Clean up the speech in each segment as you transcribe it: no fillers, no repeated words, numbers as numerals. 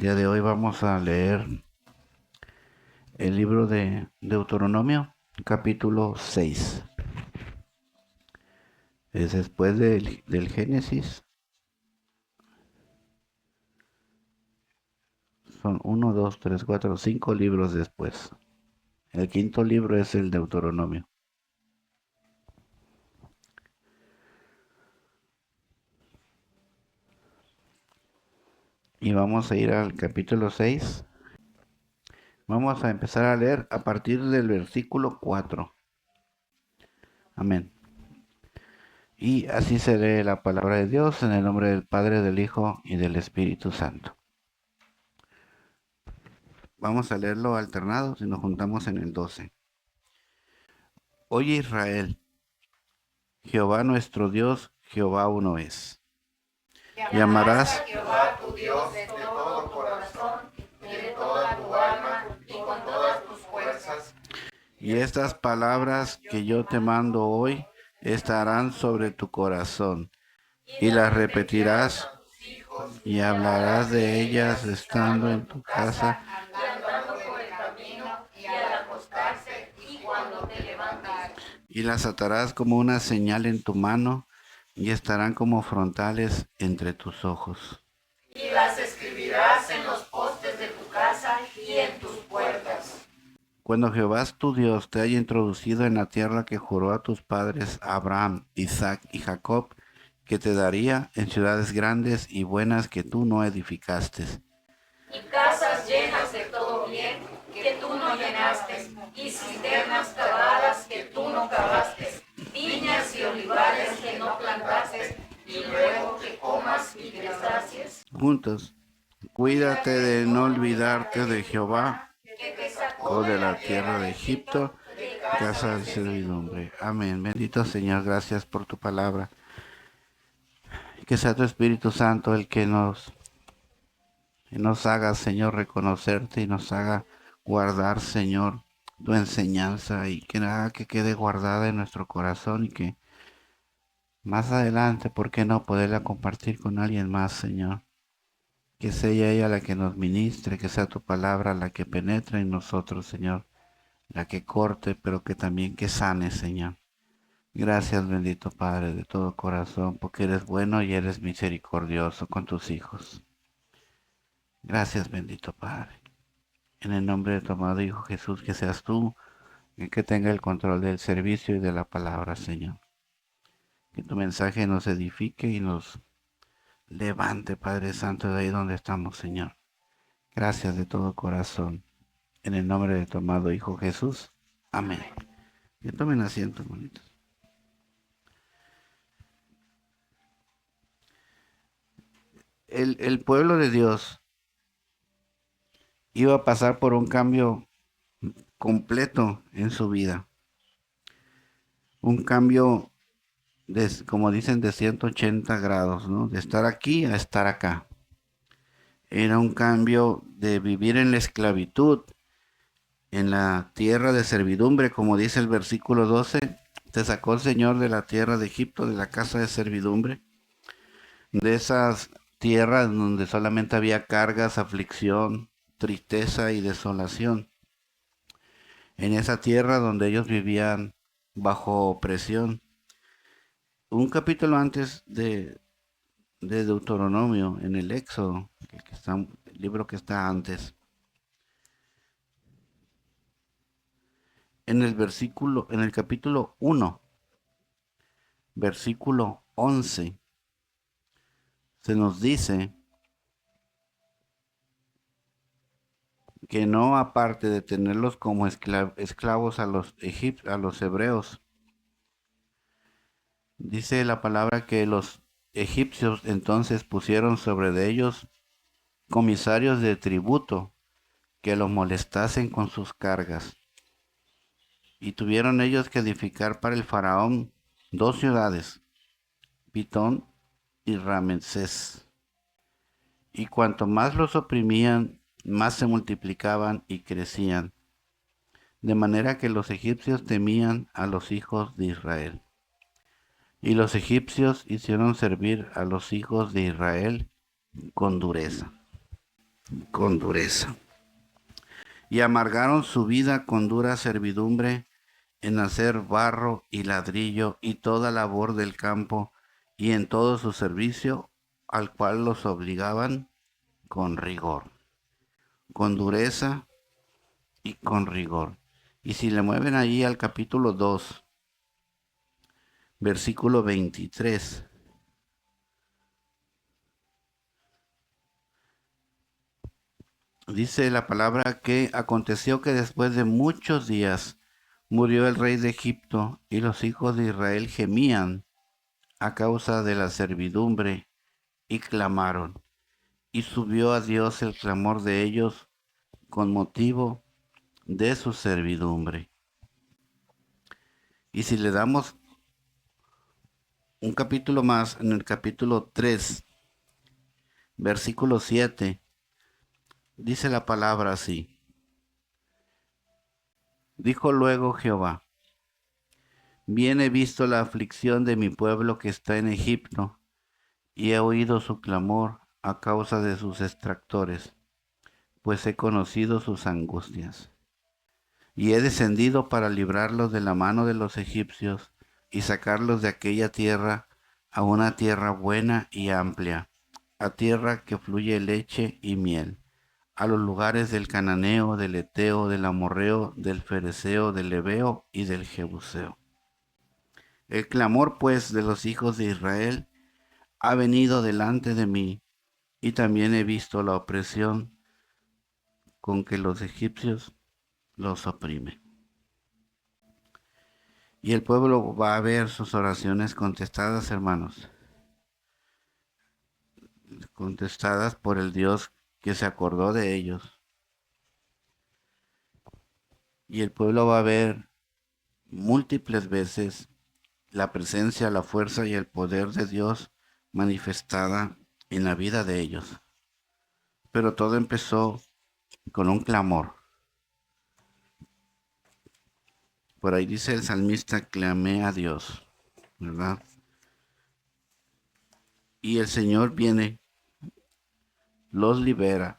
día de hoy vamos a leer el libro de Deuteronomio, capítulo 6. Es después del Génesis. Son 5 libros después. El quinto libro es el Deuteronomio. Y vamos a ir al capítulo 6. Vamos a empezar a leer a partir del versículo 4. Amén. Y así se lee la palabra de Dios en el nombre del Padre, del Hijo y del Espíritu Santo. Vamos a leerlo alternado si nos juntamos en el 12. Oye Israel, Jehová nuestro Dios, Jehová uno es. Llamarás a Jehová tu Dios de todo corazón y de toda tu alma y con todas tus fuerzas. y estas palabras que yo te mando hoy estarán sobre tu corazón, y las repetirás y hablarás de ellas estando en tu casa Y andando por el camino y al acostarse y cuando te levantares. y las atarás como una señal en tu mano y estarán como frontales entre tus ojos. Y las escribirás en los postes de tu casa y en tus puertas. Cuando Jehová tu Dios te haya introducido en la tierra que juró a tus padres Abraham, Isaac y Jacob, que te daría en ciudades grandes y buenas que tú no edificaste, Y casas llenas de todo bien que tú no llenaste, y cisternas cavadas que tú no cavaste, viñas y olivares que no plantaste, y luego que comas y te sacies. juntos. Cuídate de no olvidarte de Jehová, Que te sacó o de la tierra de Egipto, de casa de servidumbre. Amén. Bendito Señor, gracias por tu palabra. Que sea tu Espíritu Santo el que nos haga, Señor, reconocerte y nos haga guardar, Señor, tu enseñanza y que haga que quede guardada en nuestro corazón y que más adelante, ¿por qué no poderla compartir con alguien más, Señor? Que sea ella la que nos ministre, que sea tu palabra la que penetre en nosotros, Señor, la que corte, pero que también que sane, Señor. Gracias, bendito Padre, de todo corazón, porque eres bueno y eres misericordioso con tus hijos. Gracias, bendito Padre. En el nombre de tu amado Hijo Jesús, que seas tú el que tenga el control del servicio y de la palabra, Señor. Que tu mensaje nos edifique y nos levante, Padre Santo, de ahí donde estamos, Señor. Gracias de todo corazón. En el nombre de tu amado Hijo Jesús. Amén. Que tomen asiento, bonitos. El pueblo de Dios iba a pasar por un cambio completo en su vida. Un cambio, como dicen, de 180 grados, ¿no? De estar aquí a estar acá. Era un cambio de vivir en la esclavitud, en la tierra de servidumbre, como dice el versículo 12. Te sacó el Señor de la tierra de Egipto, de la casa de servidumbre, de esas tierras donde solamente había cargas, aflicción, tristeza y desolación. En esa tierra donde ellos vivían bajo opresión. Un capítulo antes de Deuteronomio, en el Éxodo, el libro que está antes, en el capítulo 1, versículo 11, se nos dice que no, aparte de tenerlos como esclavos a los hebreos, dice la palabra que los egipcios entonces pusieron sobre de ellos comisarios de tributo que los molestasen con sus cargas. Y tuvieron ellos que edificar para el faraón 2 ciudades, Pitón y Ramsés. Y cuanto más los oprimían, más se multiplicaban y crecían. De manera que los egipcios temían a los hijos de Israel. Y los egipcios hicieron servir a los hijos de Israel con dureza. con dureza. Y amargaron su vida con dura servidumbre en hacer barro y ladrillo y toda labor del campo y en todo su servicio, al cual los obligaban con rigor, con dureza y con rigor. Y si le mueven allí al capítulo 2, versículo 23, dice la palabra que aconteció que después de muchos días murió el rey de Egipto y los hijos de Israel gemían a causa de la servidumbre y clamaron. Y subió a Dios el clamor de ellos con motivo de su servidumbre. Y si le damos un capítulo más, en el capítulo 3, versículo 7, dice la palabra así. Dijo luego Jehová, bien he visto la aflicción de mi pueblo que está en Egipto, y he oído su clamor a causa de sus extractores, pues he conocido sus angustias. Y he descendido para librarlos de la mano de los egipcios y sacarlos de aquella tierra a una tierra buena y amplia, a tierra que fluye leche y miel, a los lugares del cananeo, del eteo, del amorreo, del fereceo, del heveo y del jebuseo. El clamor, pues, de los hijos de Israel ha venido delante de mí, y también he visto la opresión con que los egipcios los oprimen. Y el pueblo va a ver sus oraciones contestadas, hermanos. Contestadas por el Dios que se acordó de ellos. Y el pueblo va a ver múltiples veces la presencia, la fuerza y el poder de Dios manifestada en la vida de ellos. Pero todo empezó con un clamor. Por ahí dice el salmista, clamé a Dios, ¿verdad? Y el Señor viene, los libera,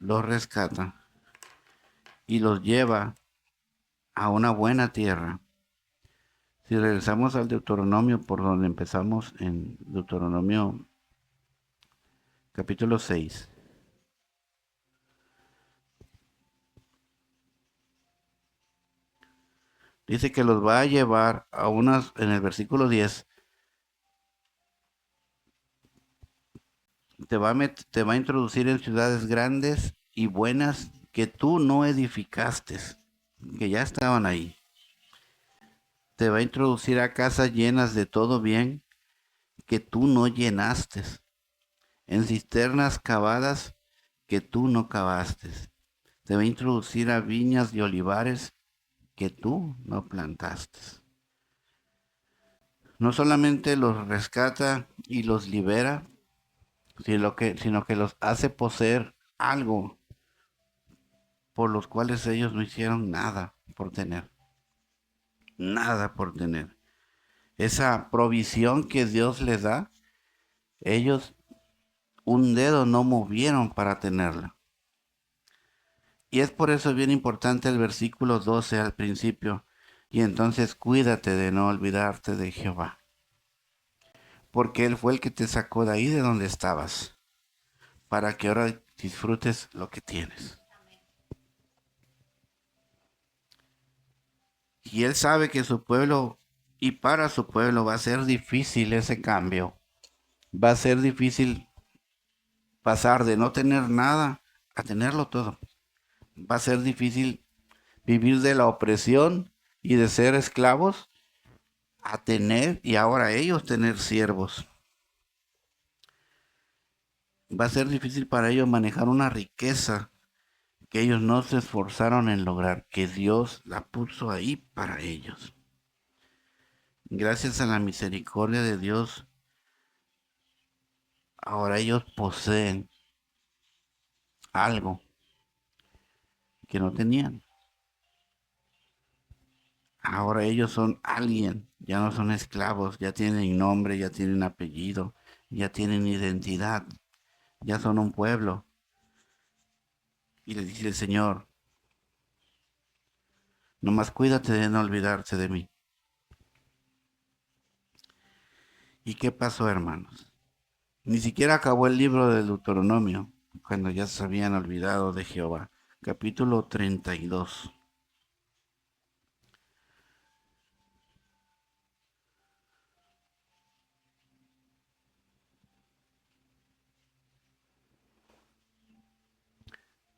los rescata y los lleva a una buena tierra. Si regresamos al Deuteronomio, por donde empezamos en Deuteronomio capítulo 6, dice que los va a llevar a unas, en el versículo 10, te va a introducir en ciudades grandes y buenas que tú no edificaste, que ya estaban ahí. Te va a introducir a casas llenas de todo bien que tú no llenaste, en cisternas cavadas que tú no cavaste. Te va a introducir a viñas y olivares que tú no plantaste. No solamente los rescata y los libera, sino que los hace poseer algo por los cuales ellos no hicieron nada por tener. Nada por tener. Esa provisión que Dios les da, ellos un dedo no movieron para tenerla. Y es por eso bien importante el versículo 12 al principio. Y entonces cuídate de no olvidarte de Jehová. Porque Él fue el que te sacó de ahí de donde estabas. Para que ahora disfrutes lo que tienes. Y Él sabe que su pueblo, y para su pueblo va a ser difícil ese cambio. Va a ser difícil pasar de no tener nada a tenerlo todo. Va a ser difícil vivir de la opresión y de ser esclavos a tener y ahora ellos tener siervos. Va a ser difícil para ellos manejar una riqueza que ellos no se esforzaron en lograr, que Dios la puso ahí para ellos. Gracias a la misericordia de Dios, ahora ellos poseen algo que no tenían. Ahora ellos son alguien, ya no son esclavos, ya tienen nombre, ya tienen apellido, ya tienen identidad, ya son un pueblo. Y le dice el Señor, nomás cuídate de no olvidarse de mí. ¿Y qué pasó, hermanos? Ni siquiera acabó el libro del Deuteronomio, cuando ya se habían olvidado de Jehová. Capítulo 32.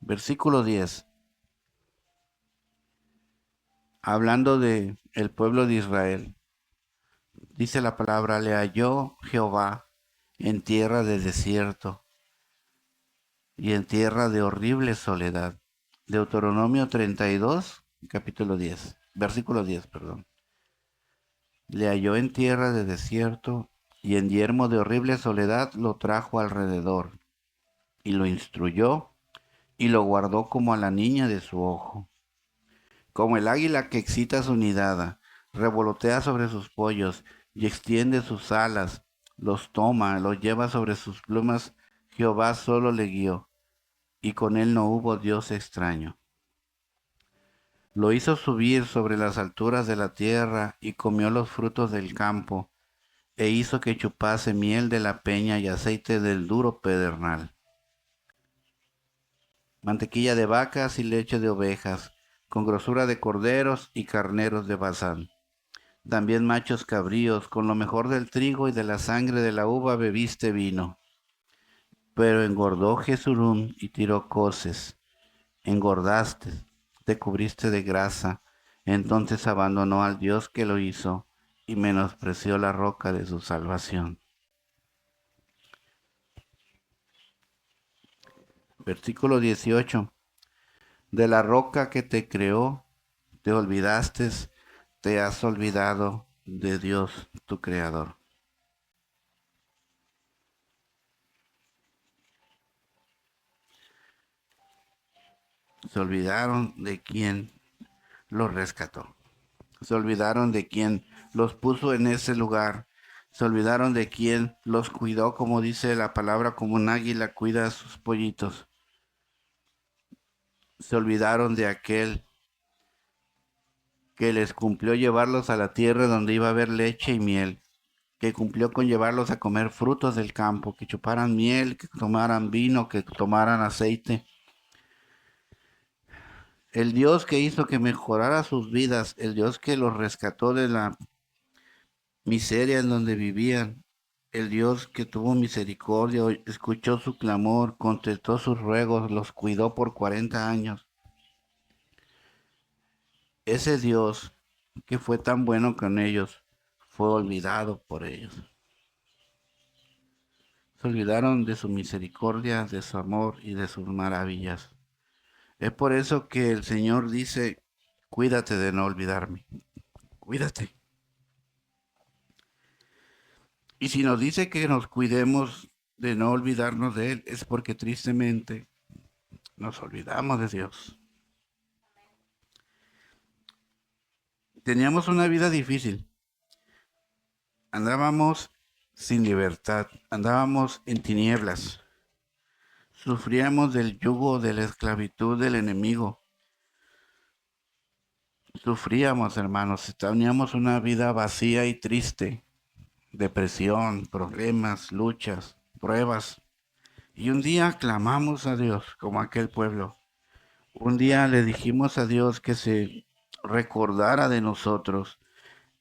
Versículo 10. Hablando de el pueblo de Israel, dice la palabra, le halló Jehová en tierra de desierto y en tierra de horrible soledad. Deuteronomio 32, capítulo 10, versículo 10, perdón. Le halló en tierra de desierto y en yermo de horrible soledad lo trajo alrededor y lo instruyó y lo guardó como a la niña de su ojo. Como el águila que excita su nidada, revolotea sobre sus pollos y extiende sus alas, los toma, los lleva sobre sus plumas, Jehová solo le guió, y con él no hubo Dios extraño. Lo hizo subir sobre las alturas de la tierra y comió los frutos del campo, e hizo que chupase miel de la peña y aceite del duro pedernal, mantequilla de vacas y leche de ovejas, con grosura de corderos y carneros de Basán. También machos cabríos, con lo mejor del trigo y de la sangre de la uva bebiste vino. Pero engordó Jesurún y tiró coces. Engordaste, te cubriste de grasa. Entonces abandonó al Dios que lo hizo y menospreció la roca de su salvación. Versículo 18. De la roca que te creó, te olvidaste, te has olvidado de Dios, tu creador. Se olvidaron de quien los rescató. Se olvidaron de quien los puso en ese lugar. Se olvidaron de quien los cuidó, como dice la palabra, como un águila cuida a sus pollitos. Se olvidaron de aquel que les cumplió llevarlos a la tierra donde iba a haber leche y miel, que cumplió con llevarlos a comer frutos del campo, que chuparan miel, que tomaran vino, que tomaran aceite. El Dios que hizo que mejorara sus vidas, el Dios que los rescató de la miseria en donde vivían, el Dios que tuvo misericordia, escuchó su clamor, contestó sus ruegos, los cuidó por 40 años. Ese Dios que fue tan bueno con ellos, fue olvidado por ellos. Se olvidaron de su misericordia, de su amor y de sus maravillas. Es por eso que el Señor dice, cuídate de no olvidarme, cuídate. Y si nos dice que nos cuidemos de no olvidarnos de Él, es porque tristemente nos olvidamos de Dios. Teníamos una vida difícil. Andábamos sin libertad, andábamos en tinieblas. Sufríamos del yugo de la esclavitud del enemigo. Sufríamos, hermanos, teníamos una vida vacía y triste, depresión, problemas, luchas, pruebas. Y un día clamamos a Dios como aquel pueblo. Un día le dijimos a Dios que se recordara de nosotros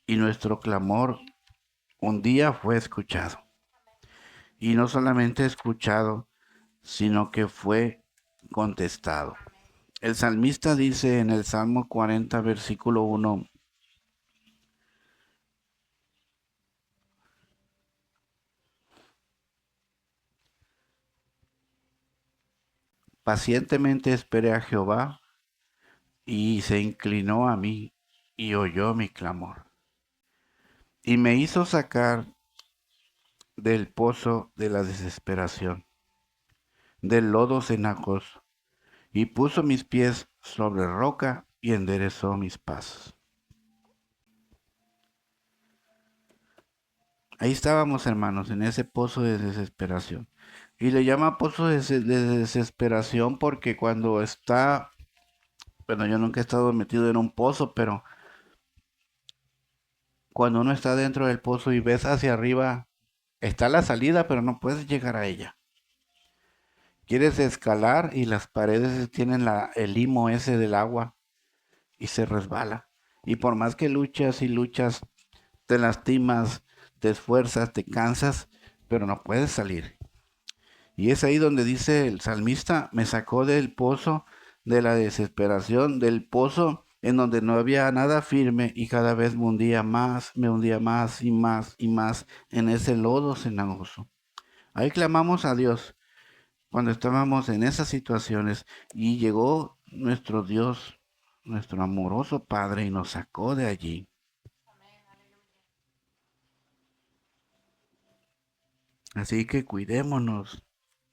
y nuestro clamor un día fue escuchado. Y no solamente escuchado, sino que fue contestado. El salmista dice en el Salmo 40, versículo 1, pacientemente esperé a Jehová y se inclinó a mí y oyó mi clamor. Y me hizo sacar del pozo de la desesperación, del lodo cenagoso, y puso mis pies sobre roca y enderezó mis pasos. Ahí estábamos, hermanos, en ese pozo de desesperación. Y le llama pozo de desesperación porque cuando está, bueno, yo nunca he estado metido en un pozo, pero cuando uno está dentro del pozo y ves hacia arriba, está la salida, pero no puedes llegar a ella. Quieres escalar y las paredes tienen el limo ese del agua y se resbala. Y por más que luchas y luchas, te lastimas, te esfuerzas, te cansas, pero no puedes salir. Y es ahí donde dice el salmista, me sacó del pozo de la desesperación, del pozo en donde no había nada firme y cada vez me hundía más y más en ese lodo cenagoso. Ahí clamamos a Dios cuando estábamos en esas situaciones y llegó nuestro Dios, nuestro amoroso Padre y nos sacó de allí. Así que cuidémonos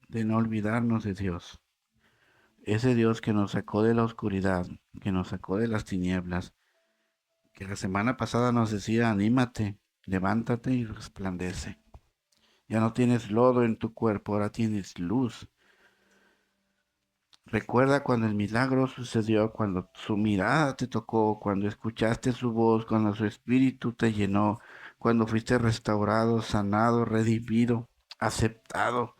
de no olvidarnos de Dios. Ese Dios que nos sacó de la oscuridad, que nos sacó de las tinieblas, que la semana pasada nos decía, anímate, levántate y resplandece. Ya no tienes lodo en tu cuerpo, ahora tienes luz. Recuerda cuando el milagro sucedió, cuando su mirada te tocó, cuando escuchaste su voz, cuando su espíritu te llenó, cuando fuiste restaurado, sanado, redimido, aceptado,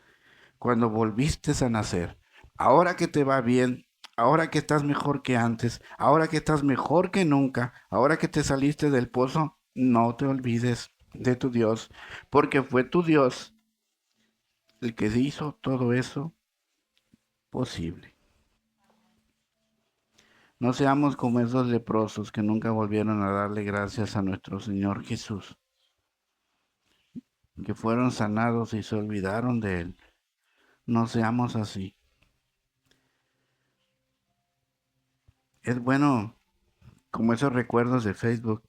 cuando volviste a nacer. Ahora que te va bien, ahora que estás mejor que antes, ahora que estás mejor que nunca, ahora que te saliste del pozo, no te olvides de tu Dios, porque fue tu Dios el que hizo todo eso posible. No seamos como esos leprosos que nunca volvieron a darle gracias a nuestro Señor Jesús, que fueron sanados y se olvidaron de Él. No seamos así. Es bueno, como esos recuerdos de Facebook,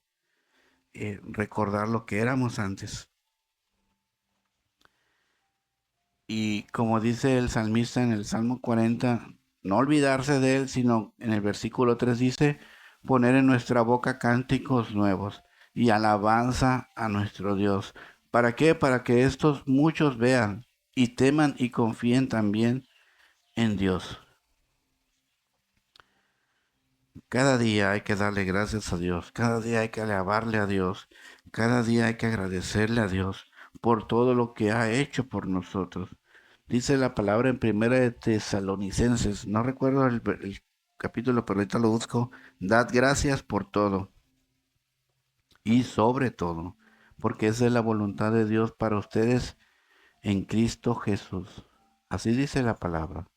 recordar lo que éramos antes. Y como dice el salmista en el Salmo 40, no olvidarse de Él, sino en el versículo 3 dice, poner en nuestra boca cánticos nuevos y alabanza a nuestro Dios. ¿Para qué? Para que estos muchos vean y teman y confíen también en Dios. Cada día hay que darle gracias a Dios, cada día hay que alabarle a Dios, cada día hay que agradecerle a Dios por todo lo que ha hecho por nosotros. Dice la palabra en Primera de Tesalonicenses, no recuerdo el capítulo, pero ahorita lo busco, dad gracias por todo y sobre todo, porque esa es la voluntad de Dios para ustedes en Cristo Jesús. Así dice la palabra.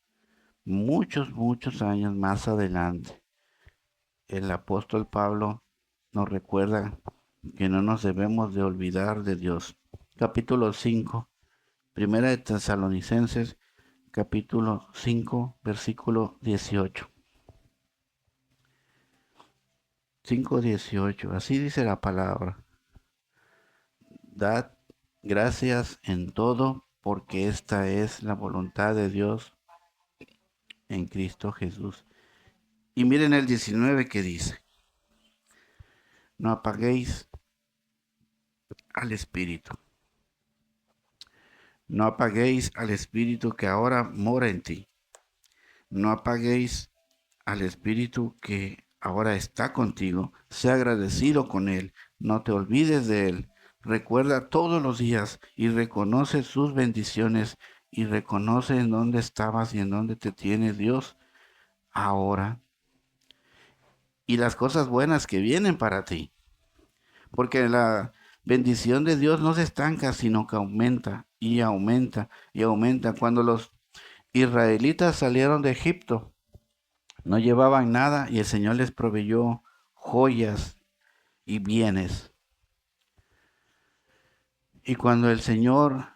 Muchos años más adelante el apóstol Pablo nos recuerda que no nos debemos de olvidar de Dios. Capítulo 5, Primera de Tesalonicenses, capítulo 5, versículo 18. 5:18, así dice la palabra. Dad gracias en todo, porque esta es la voluntad de Dios en Cristo Jesús. Y miren el 19 que dice, no apaguéis al Espíritu. No apaguéis al Espíritu que ahora mora en ti. No apaguéis al Espíritu que ahora está contigo. Sea agradecido con Él. No te olvides de Él. Recuerda todos los días y reconoce sus bendiciones y reconoce en dónde estabas y en dónde te tiene Dios ahora. Y las cosas buenas que vienen para ti. Porque la bendición de Dios no se estanca, sino que aumenta y aumenta y aumenta. Cuando los israelitas salieron de Egipto, no llevaban nada y el Señor les proveyó joyas y bienes. Y cuando el Señor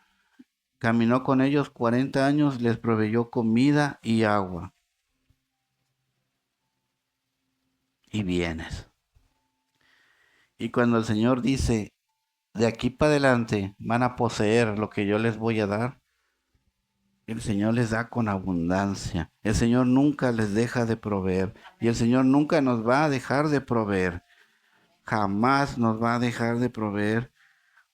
caminó con ellos 40 años, les proveyó comida y agua y bienes. Y cuando el Señor dice, de aquí para adelante van a poseer lo que yo les voy a dar, el Señor les da con abundancia. El Señor nunca les deja de proveer. Y el Señor nunca nos va a dejar de proveer. Jamás nos va a dejar de proveer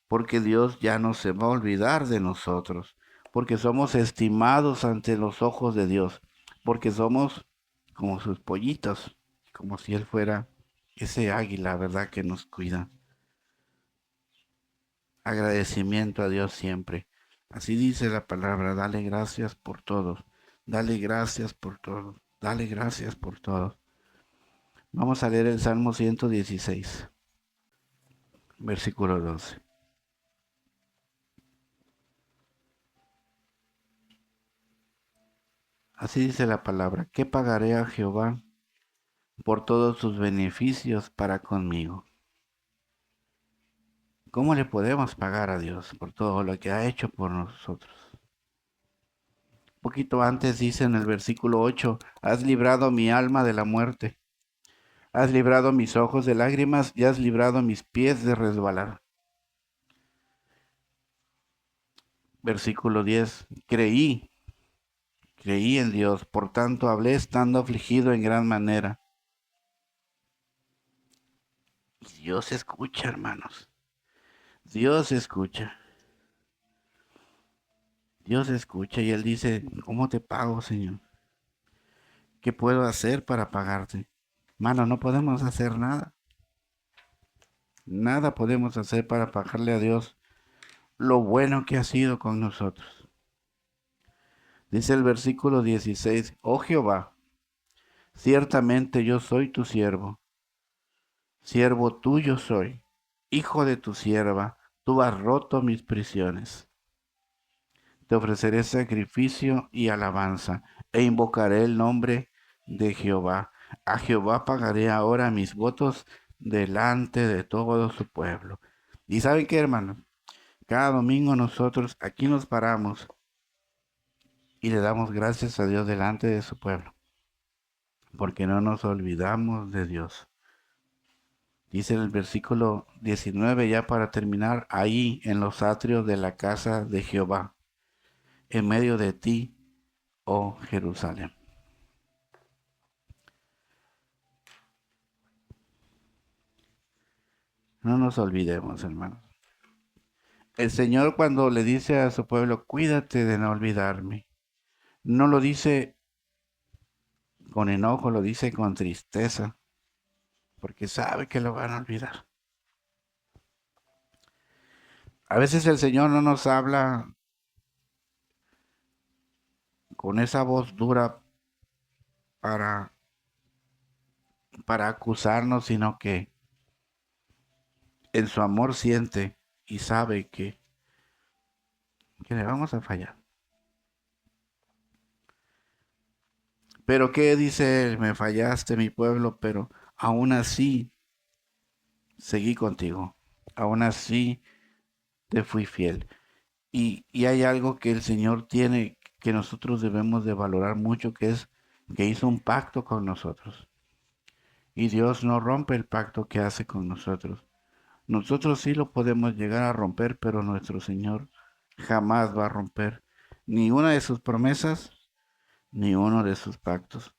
porque Dios ya no se va a olvidar de nosotros. porque somos estimados ante los ojos de Dios, porque somos como sus pollitos, como si Él fuera ese águila, ¿verdad?, que nos cuida. Agradecimiento a Dios siempre. Así dice la palabra, dale gracias por todo, dale gracias por todo, dale gracias por todo. Vamos a leer el Salmo 116, versículo 12. Así dice la palabra, ¿qué pagaré a Jehová por todos sus beneficios para conmigo? ¿Cómo le podemos pagar a Dios por todo lo que ha hecho por nosotros? Un poquito antes dice en el versículo 8, has librado mi alma de la muerte, has librado mis ojos de lágrimas y has librado mis pies de resbalar. Versículo 10, creí en Dios, por tanto hablé estando afligido en gran manera. Y Dios escucha, hermanos. Dios escucha. Dios escucha y Él dice, ¿cómo te pago, Señor? ¿Qué puedo hacer para pagarte? Hermano, no podemos hacer nada. Nada podemos hacer para pagarle a Dios lo bueno que ha sido con nosotros. Dice el versículo 16, oh Jehová, ciertamente yo soy tu siervo tuyo soy, hijo de tu sierva, tú has roto mis prisiones. Te ofreceré sacrificio y alabanza, e invocaré el nombre de Jehová. A Jehová pagaré ahora mis votos delante de todo su pueblo. ¿Y saben qué, hermanos? Cada domingo nosotros aquí nos paramos y le damos gracias a Dios delante de su pueblo, porque no nos olvidamos de Dios. Dice en el versículo 19, ya para terminar, ahí en los atrios de la casa de Jehová, en medio de ti, oh Jerusalén. No nos olvidemos, hermanos. El Señor cuando le dice a su pueblo, cuídate de no olvidarme, no lo dice con enojo, lo dice con tristeza, porque sabe que lo van a olvidar. A veces el Señor no nos habla con esa voz dura para, para acusarnos, sino que en su amor siente y sabe que le vamos a fallar. Pero ¿qué dice él? Me fallaste, mi pueblo, pero aún así seguí contigo. Aún así te fui fiel. Y hay algo que el Señor tiene que nosotros debemos de valorar mucho, que es que hizo un pacto con nosotros. Y Dios no rompe el pacto que hace con nosotros. Nosotros sí lo podemos llegar a romper, pero nuestro Señor jamás va a romper ni una de sus promesas, ni uno de sus pactos.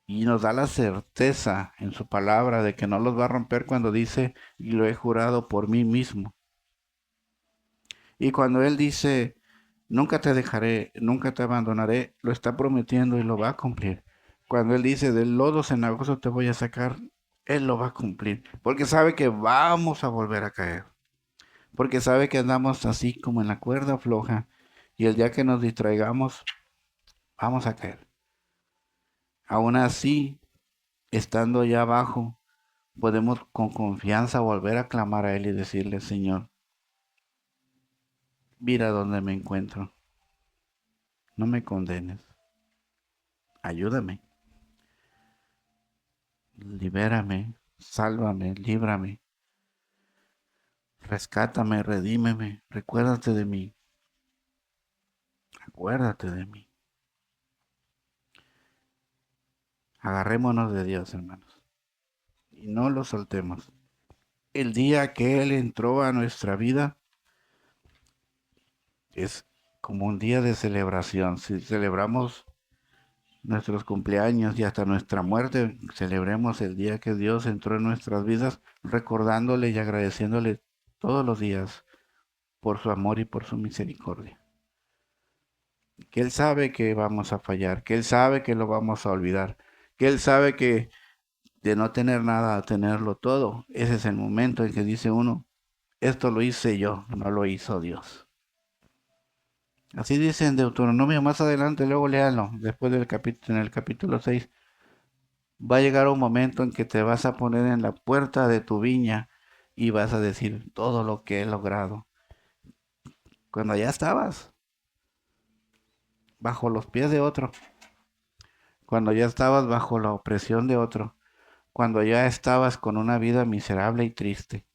Y nos da la certeza en su palabra de que no los va a romper cuando dice, y lo he jurado por mí mismo. Y cuando Él dice, nunca te dejaré, nunca te abandonaré, lo está prometiendo y lo va a cumplir. Cuando Él dice, del lodo cenagoso te voy a sacar, Él lo va a cumplir. Porque sabe que vamos a volver a caer. Porque sabe que andamos así como en la cuerda floja. Y el día que nos distraigamos, vamos a caer. Aún así, estando ya abajo, podemos con confianza volver a clamar a Él y decirle, Señor, mira dónde me encuentro. No me condenes. Ayúdame. Libérame. Sálvame. Líbrame. Rescátame. Redímeme. Recuérdate de mí. Acuérdate de mí. Agarrémonos de Dios, hermanos. Y no lo soltemos. El día que Él entró a nuestra vida es como un día de celebración. Si celebramos nuestros cumpleaños y hasta nuestra muerte, celebremos el día que Dios entró en nuestras vidas, recordándole y agradeciéndole todos los días por su amor y por su misericordia. que Él sabe que vamos a fallar, que Él sabe que lo vamos a olvidar, que Él sabe que de no tener nada a tenerlo todo. Ese es el momento en que dice uno, esto lo hice yo, no lo hizo Dios. Así dice en Deuteronomio, más adelante, luego léanlo, después del capítulo, en el capítulo 6, va a llegar un momento en que te vas a poner en la puerta de tu viña y vas a decir todo lo que he logrado. Cuando ya estabas bajo los pies de otro, cuando ya estabas bajo la opresión de otro, cuando ya estabas con una vida miserable y triste.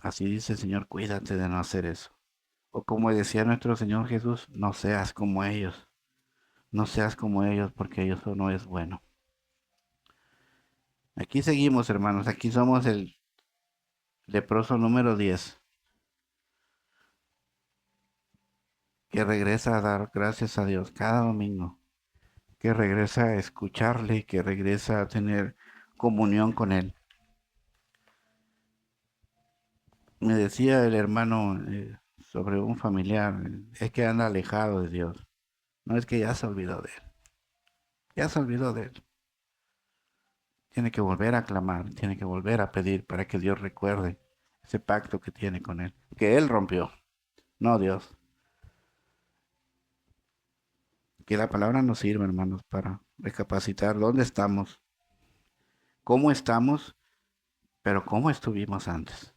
Así dice el Señor, cuídate de no hacer eso. O como decía nuestro Señor Jesús, no seas como ellos. No seas como ellos porque eso no es bueno. Aquí seguimos, hermanos. Aquí somos el leproso número 10, que regresa a dar gracias a Dios cada domingo, que regresa a escucharle, que regresa a tener comunión con Él. Me decía el hermano sobre un familiar, es que anda alejado de Dios. No, es que ya se olvidó de Él. Ya se olvidó de Él. Tiene que volver a clamar, tiene que volver a pedir para que Dios recuerde ese pacto que tiene con Él, que Él rompió, no Dios. Que la palabra nos sirva, hermanos, para recapacitar dónde estamos, pero cómo estuvimos antes.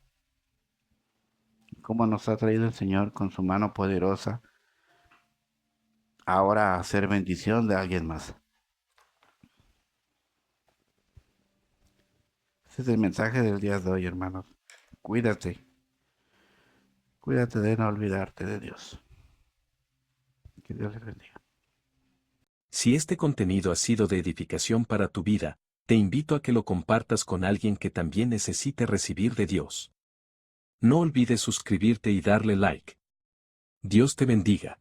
Cómo nos ha traído el Señor con su mano poderosa ahora a hacer bendición de alguien más. Ese es el mensaje del día de hoy, hermanos. Cuídate. Cuídate de no olvidarte de Dios. Que Dios les bendiga. Si este contenido ha sido de edificación para tu vida, te invito a que lo compartas con alguien que también necesite recibir de Dios. No olvides suscribirte y darle like. Dios te bendiga.